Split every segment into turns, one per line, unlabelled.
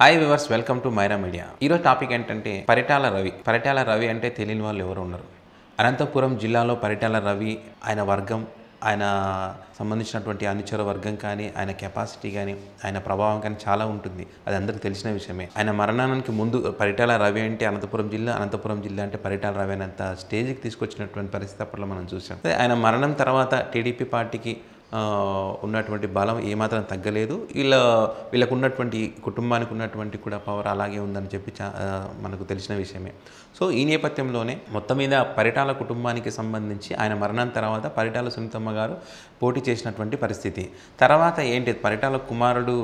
Hi viewers, welcome to Myra media. ఈరోజు topic ఏంటంటే పరిటాల రవి అంటే తెలియని వాళ్ళు ఎవరు ఉన్నారు. అనంతపురం జిల్లాలో పరిటాల రవి, ఆయన వర్గం, ఆయన సంబంధించినటువంటి అనుచర వర్గం కానీ, ఆయన కెపాసిటీ కానీ, ఆయన ప్రభావం కానీ చాలా ఉంటుంది. అది అందరికీ తెలిసిన విషయమే. ఆయన మరణానికి ముందు పరిటాల రవి అంటే అనంతపురం జిల్లా అంటే పరిటాల రవి అనేంత స్టేజ్కి తీసుకొచ్చినటువంటి పరిస్థితి అప్పట్లో మనం చూసాం. ఆయన మరణం తర్వాత టీడీపీ పార్టీకి ఉన్నటువంటి బలం ఏమాత్రం తగ్గలేదు. వీళ్ళకు ఉన్నటువంటి కుటుంబానికి ఉన్నటువంటి కూడా పవర్ అలాగే ఉందని చెప్పి మనకు తెలిసిన విషయమే. సో ఈ నేపథ్యంలోనే మొత్తం మీద పరిటాల కుటుంబానికి సంబంధించి ఆయన మరణం తర్వాత పరిటాల సునీతమ్మ గారు పోటీ చేసినటువంటి పరిస్థితి. తర్వాత ఏంటి, పరిటాల కుమారుడు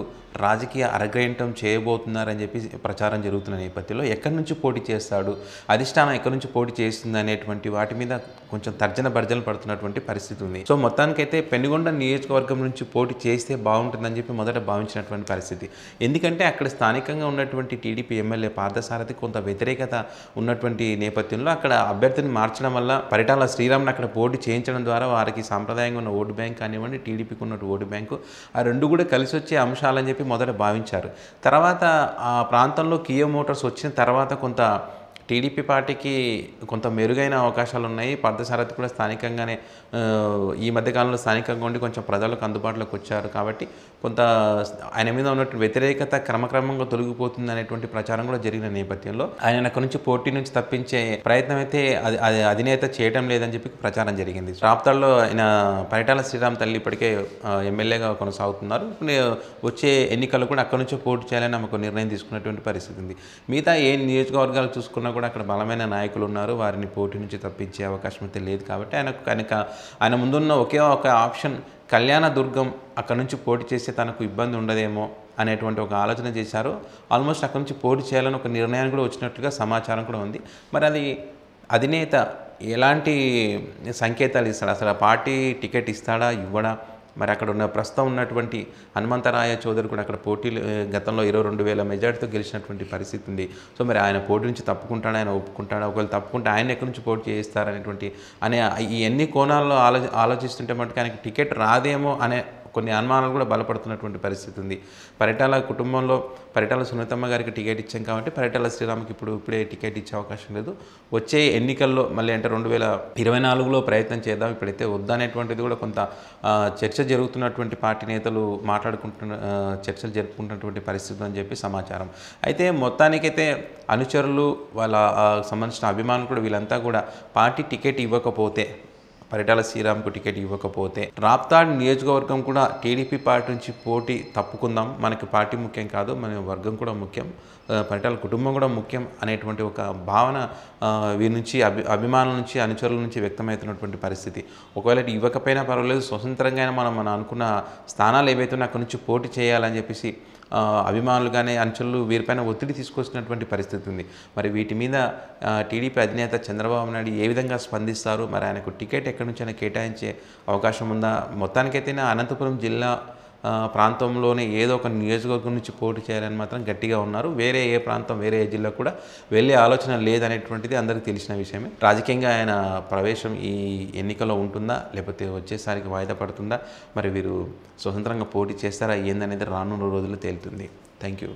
రాజకీయ అరగ్రయంటం చేయబోతున్నారని చెప్పి ప్రచారం జరుగుతున్న నేపథ్యంలో ఎక్కడి నుంచి పోటీ చేస్తాడు, అధిష్టానం ఎక్కడి నుంచి పోటీ చేస్తుంది అనేటువంటి వాటి మీద కొంచెం తర్జన భర్జనలు పడుతున్నటువంటి పరిస్థితి ఉంది. సో మొత్తానికైతే పెనుగొండ నియోజకవర్గం నుంచి పోటీ చేస్తే బాగుంటుందని చెప్పి మొదట భావించినటువంటి పరిస్థితి. ఎందుకంటే అక్కడ స్థానికంగా ఉన్నటువంటి టీడీపీ ఎమ్మెల్యే పార్థసారథి కొంత వ్యతిరేకత ఉన్నటువంటి నేపథ్యంలో అక్కడ అభ్యర్థిని మార్చడం వల్ల పరిటాల శ్రీరామ్ని అక్కడ పోటీ చేయించడం ద్వారా వారికి సాంప్రదాయంగా ఉన్న ఓటు బ్యాంక్ కానివ్వండి, టీడీపీకి ఉన్నటువంటి ఓటు బ్యాంకు, ఆ రెండు కూడా కలిసి వచ్చే అంశాలని చెప్పి మొదట భావించారు. తర్వాత ఆ ప్రాంతంలో కియా మోటార్స్ వచ్చిన తర్వాత కొంత టీడీపీ పార్టీకి కొంత మెరుగైన అవకాశాలు ఉన్నాయి. పార్థసారథి కూడా స్థానికంగానే ఈ మధ్యకాలంలో స్థానికంగా ఉండి కొంచెం ప్రజలకు అందుబాటులోకి వచ్చారు. కాబట్టి కొంత ఆయన మీద ఉన్నటువంటి వ్యతిరేకత క్రమక్రమంగా తొలగిపోతుంది అనేటువంటి ప్రచారం కూడా జరిగిన నేపథ్యంలో ఆయన అక్కడి నుంచి పోటీ నుంచి తప్పించే ప్రయత్నం అయితే అధినేత చేయడం లేదని చెప్పి ప్రచారం జరిగింది. రాప్తాడులో ఆయన పరిటాల శ్రీరామ్ తల్లి ఇప్పటికే ఎమ్మెల్యేగా కొనసాగుతున్నారు. వచ్చే ఎన్నికల్లో కూడా అక్కడి నుంచో పోటీ చేయాలని ఒక నిర్ణయం తీసుకున్నటువంటి పరిస్థితి ఉంది. మిగతా ఏ నియోజకవర్గాలు చూసుకున్నా కూడా అక్కడ బలమైన నాయకులు ఉన్నారు. వారిని పోటీ నుంచి తప్పించే అవకాశం అయితే లేదు. కాబట్టి ఆయన ముందున్న ఒకే ఒక ఆప్షన్ కళ్యాణదుర్గం, అక్కడ నుంచి పోటీ చేస్తే తనకు ఇబ్బంది ఉండదేమో అనేటువంటి ఒక ఆలోచన చేశారు. ఆల్మోస్ట్ అక్కడ నుంచి పోటీ చేయాలని ఒక నిర్ణయం కూడా వచ్చినట్టుగా సమాచారం కూడా ఉంది. మరి అది అధినేత ఎలాంటి సంకేతాలు ఇస్తాడు, అసలు ఆ పార్టీ టికెట్ ఇస్తాడా ఇవ్వడా, మరి అక్కడ ఉన్న ప్రస్తుతం ఉన్నటువంటి హనుమంతరాయ చౌదరి కూడా అక్కడ పోటీలు గతంలో 22,000 మెజార్టీతో గెలిచినటువంటి పరిస్థితి ఉంది. సో మరి ఆయన పోటీ నుంచి తప్పుకుంటాడా, ఆయన ఒప్పుకుంటాడా, ఒకవేళ తప్పుకుంటే ఆయన ఎక్కడి నుంచి పోటీ చేస్తారనేటువంటి ఈ ఎన్ని కోణాల్లో ఆలోచిస్తుంటే మటుకు ఆయనకి టికెట్ రాదేమో అనే కొన్ని అనుమానాలు కూడా బలపడుతున్నటువంటి పరిస్థితి ఉంది. పరిటాల కుటుంబంలో పరిటాల సునీతమ్మ గారికి టికెట్ ఇచ్చాం కాబట్టి పరిటాల శ్రీరామ్కి ఇప్పుడే టికెట్ ఇచ్చే అవకాశం లేదు. వచ్చే ఎన్నికల్లో మళ్ళీ అంటే 2024లో ప్రయత్నం చేద్దాం, ఇప్పుడైతే వద్దనేటువంటిది కూడా కొంత చర్చ జరుగుతున్నటువంటి పార్టీ నేతలు చర్చలు జరుపుకుంటున్నటువంటి పరిస్థితి అని చెప్పి సమాచారం. అయితే మొత్తానికైతే అనుచరులు వాళ్ళ సంబంధించిన అభిమానులు కూడా వీళ్ళంతా కూడా పార్టీ టికెట్ ఇవ్వకపోతే, పరిటాల శ్రీరామ్కు టికెట్ ఇవ్వకపోతే రాప్తాడ్ నియోజకవర్గం కూడా టీడీపీ పార్టీ నుంచి పోటీ తప్పుకుందాం, మనకి పార్టీ ముఖ్యం కాదు, మన వర్గం కూడా ముఖ్యం, పరిటాల కుటుంబం కూడా ముఖ్యం అనేటువంటి ఒక భావన వీరి నుంచి అభిమానుల నుంచి అనుచరుల నుంచి వ్యక్తమవుతున్నటువంటి పరిస్థితి. ఒకవేళ ఇవ్వకపోయినా పర్వాలేదు, స్వతంత్రంగా మనం అనుకున్న స్థానాలు ఏవైతే అక్కడి నుంచి పోటీ చేయాలని చెప్పేసి అభిమానులు కానీ అనుచరులు వీరిపైన ఒత్తిడి తీసుకొచ్చినటువంటి పరిస్థితి ఉంది. మరి వీటి మీద టీడీపీ అధినేత చంద్రబాబు నాయుడు ఏ విధంగా స్పందిస్తారు, మరి ఆయనకు టికెట్ ఎక్కడి నుంచి అయినా కేటాయించే అవకాశం ఉందా, మొత్తానికైతే అనంతపురం జిల్లా ప్రాంతంలోనే ఏదో ఒక నియోజకవర్గం నుంచి పోటీ చేయాలని మాత్రం గట్టిగా ఉన్నారు. వేరే ఏ ప్రాంతం, వేరే ఏ జిల్లా కూడా వెళ్ళే ఆలోచన లేదనేటువంటిది అందరికీ తెలిసిన విషయమే. రాజకీయంగా ఆయన ప్రవేశం ఈ ఎన్నికల్లో ఉంటుందా, లేకపోతే వచ్చేసరికి వాయిదా పడుతుందా, మరి వీరు స్వతంత్రంగా పోటీ చేస్తారా ఏందనేది రానున్న రోజుల్లో తేలుతుంది. Thank you.